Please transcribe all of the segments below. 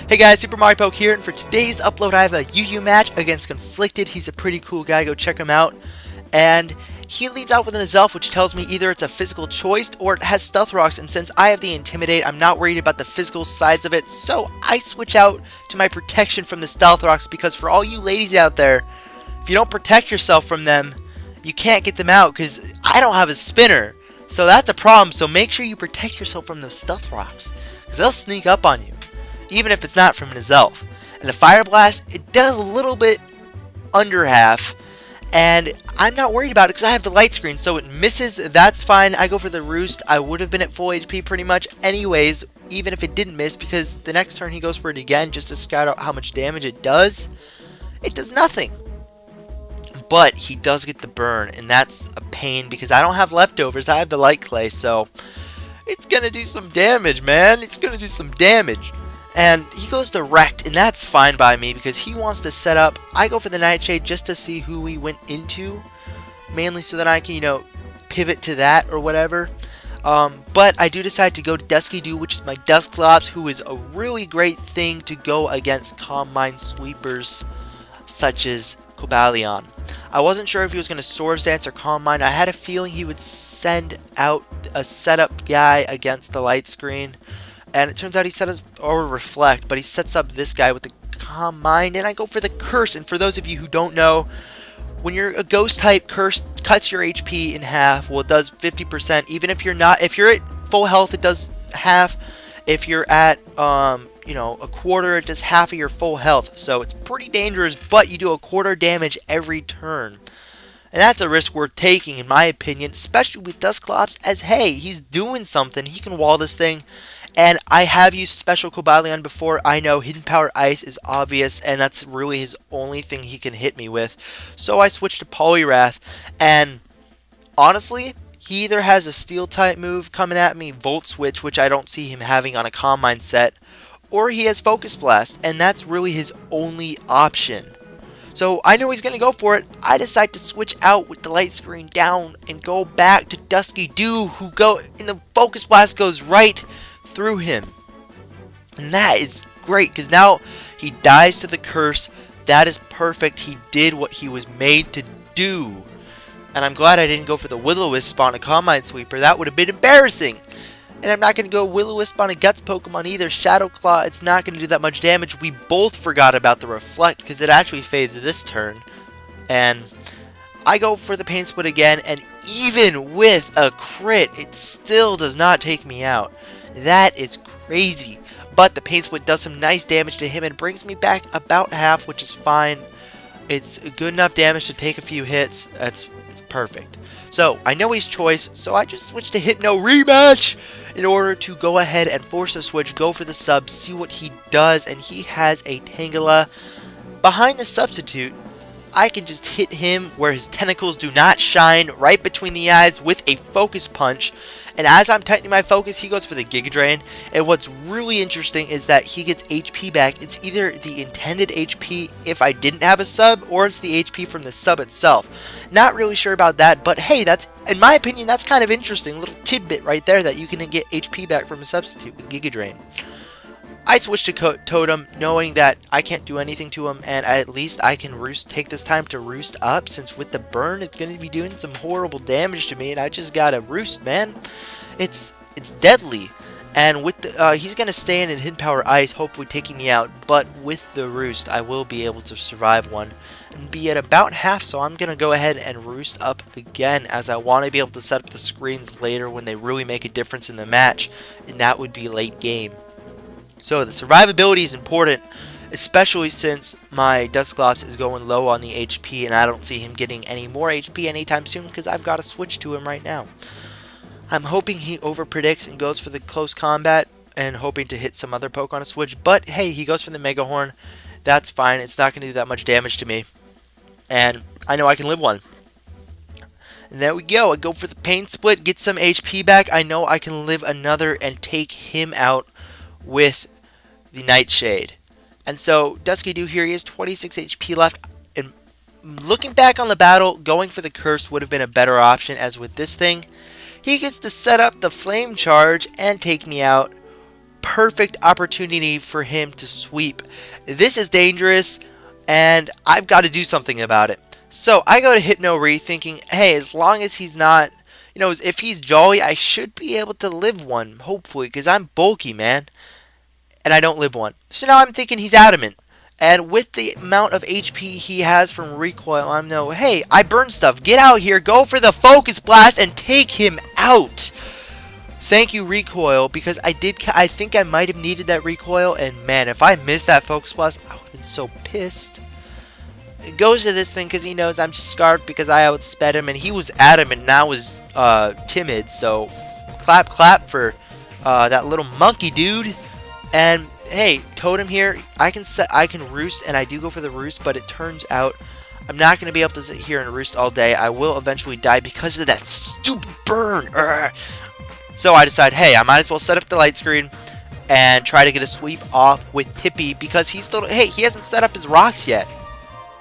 Hey guys, SuperMarioPoke here, and for today's upload I have a UU match against Konfliicted. He's a pretty cool guy, go check him out. And he leads out with an Azelf, which tells me either it's a physical choice or it has Stealth Rocks, and since I have the Intimidate, I'm not worried about the physical sides of it, so I switch out to my protection from the Stealth Rocks, because for all you ladies out there, if you don't protect yourself from them, you can't get them out, because I don't have a spinner. So that's a problem, so make sure you protect yourself from those Stealth Rocks, because they'll sneak up on you, even if it's not from an Azelf. And the Fire Blast, it does a little bit under half, and I'm not worried about it because I have the light screen, so it misses, that's fine. I go for the Roost. I would have been at full HP pretty much anyways, even if it didn't miss, because the next turn he goes for it again just to scout out how much damage it does. It does nothing. But he does get the burn, and that's a pain because I don't have leftovers. I have the light clay, so it's gonna do some damage, man. It's gonna do some damage. And he goes direct, and that's fine by me because he wants to set up. I go for the Nightshade just to see who we went into, mainly so that I can, pivot to that or whatever. But I do decide to go to Dusky Dew, which is my Dusclops, who is a really great thing to go against Calm Mind sweepers such as Cobalion. I wasn't sure if he was going to Swords Dance or Calm Mind. I had a feeling he would send out a setup guy against the light screen. And it turns out he set us, or Reflect, but he sets up this guy with the Calm Mind, and I go for the Curse. And for those of you who don't know, when you're a Ghost type, Curse cuts your HP in half. Well, it does 50%. Even if you're not, if you're at full health, it does half. If you're at, a quarter, it does half of your full health. So it's pretty dangerous, but you do a quarter damage every turn. And that's a risk worth taking, in my opinion, especially with Dusclops, as, hey, he's doing something. He can wall this thing. And I have used Special Cobalion before. I know Hidden Power Ice is obvious, and that's really his only thing he can hit me with. So I switched to Poliwrath, and honestly, he either has a Steel type move coming at me, Volt Switch, which I don't see him having on a Calm Mind set, or he has Focus Blast, and that's really his only option. So I know he's going to go for it. I decide to switch out with the light screen down and go back to Dusky Dew, and the Focus Blast goes right through him. And that is great, because now he dies to the Curse. That is perfect. He did what he was made to do. And I'm glad I didn't go for the Will-O-Wisp on a Calm Mind Sweeper. That would have been embarrassing. And I'm not going to go Will-O-Wisp on a Guts Pokemon either. Shadow Claw, it's not going to do that much damage. We both forgot about the Reflect because it actually fades this turn. And I go for the Pain Split again, and even with a crit, it still does not take me out. That is crazy. But the Pain Split does some nice damage to him and brings me back about half, which is fine. It's good enough damage to take a few hits. It's perfect. So, I know he's choice, so I just switched to Hypno Rematch in order to go ahead and force a switch, go for the sub, see what he does, and he has a Tangela. Behind the substitute, I can just hit him where his tentacles do not shine, right between the eyes with a Focus Punch. And as I'm tightening my focus, he goes for the Giga Drain. And what's really interesting is that he gets HP back. It's either the intended HP if I didn't have a sub, or it's the HP from the sub itself. Not really sure about that, but hey, that's, in my opinion, that's kind of interesting. A little tidbit right there that you can get HP back from a substitute with Giga Drain. I switched to Totem, knowing that I can't do anything to him, and at least I can take this time to roost up, since with the burn, it's going to be doing some horrible damage to me, and I just got to roost, man. It's deadly, and with the, he's going to stay in and Hidden Power Ice, hopefully taking me out, but with the roost, I will be able to survive one, and be at about half, so I'm going to go ahead and roost up again, as I want to be able to set up the screens later when they really make a difference in the match, and that would be late game. So the survivability is important, especially since my Dusclops is going low on the HP, and I don't see him getting any more HP anytime soon because I've got to switch to him right now. I'm hoping he overpredicts and goes for the close combat and hoping to hit some other poke on a switch, but hey, he goes for the Mega Horn. That's fine. It's not going to do that much damage to me, and I know I can live one. And there we go. I go for the Pain Split, get some HP back. I know I can live another and take him out with the Nightshade. And so Dusky Dew here, he has 26 HP left, and looking back on the battle, going for the Curse would have been a better option, as with this thing, he gets to set up the Flame Charge and take me out perfect opportunity for him to sweep. This is dangerous, and I've got to do something about it. So I go to Hypno-Re thinking, hey, as long as he's not, if he's Jolly, I should be able to live one, hopefully, because I'm bulky, man. And I don't live one. So now I'm thinking he's Adamant. And with the amount of HP he has from recoil, I'm no, hey, I burn stuff. Get out here, go for the Focus Blast, and take him out. Thank you, recoil, because I think I might have needed that recoil, and man, if I missed that Focus Blast, I would have been so pissed. It goes to this thing because he knows I'm scarfed because I outsped him, and he was Adamant and I was timid, so clap for that little monkey dude. And hey, Totem here, I can roost, and I do go for the roost, but it turns out I'm not going to be able to sit here and roost all day. I will eventually die because of that stupid burn. So I decide, hey, I might as well set up the light screen and try to get a sweep off with Tippy because he hasn't set up his rocks yet.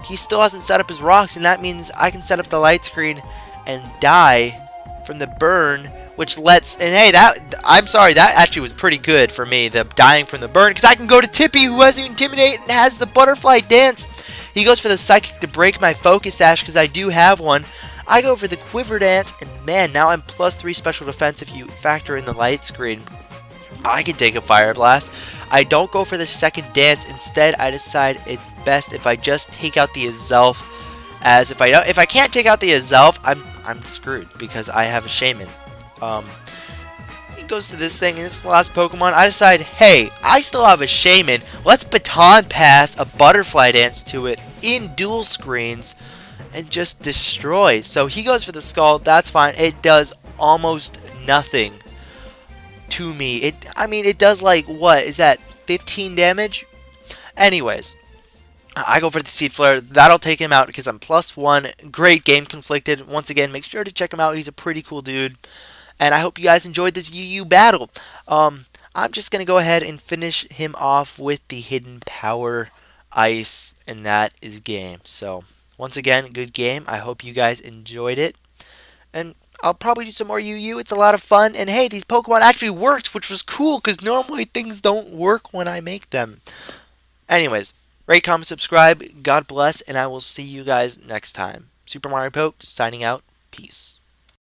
He still hasn't set up his rocks, and that means I can set up the light screen and die from the burn, which lets, and hey, I'm sorry, that actually was pretty good for me, the dying from the burn, because I can go to Tippy, who has Intimidate and has the Butterfly Dance. He goes for the Psychic to break my Focus Sash, because I do have one. I go for the Quiver Dance, and man, now I'm +3 special defense if you factor in the light screen. I can take a Fire Blast. I don't go for the second dance. Instead, I decide it's best if I just take out the Azelf. As if I can't take out the Azelf, I'm screwed because I have a Shaman. He goes to this thing, and this is the last Pokemon. I decide, hey, I still have a Shaman. Let's Baton Pass a Butterfly Dance to it in dual screens and just destroy. So he goes for the Skull. That's fine. It does almost nothing to me. It does like, what is that, 15 damage? Anyways, I go for the Seed Flare. That'll take him out because I'm +1. Great game, Conflicted. Once again, make sure to check him out. He's a pretty cool dude. And I hope you guys enjoyed this UU battle. I'm just going to go ahead and finish him off with the Hidden Power Ice, and that is game. So, once again, good game. I hope you guys enjoyed it. And I'll probably do some more UU. It's a lot of fun. And hey, these Pokemon actually worked, which was cool, because normally things don't work when I make them. Anyways, rate, comment, subscribe. God bless, and I will see you guys next time. Super Mario Poke, signing out. Peace.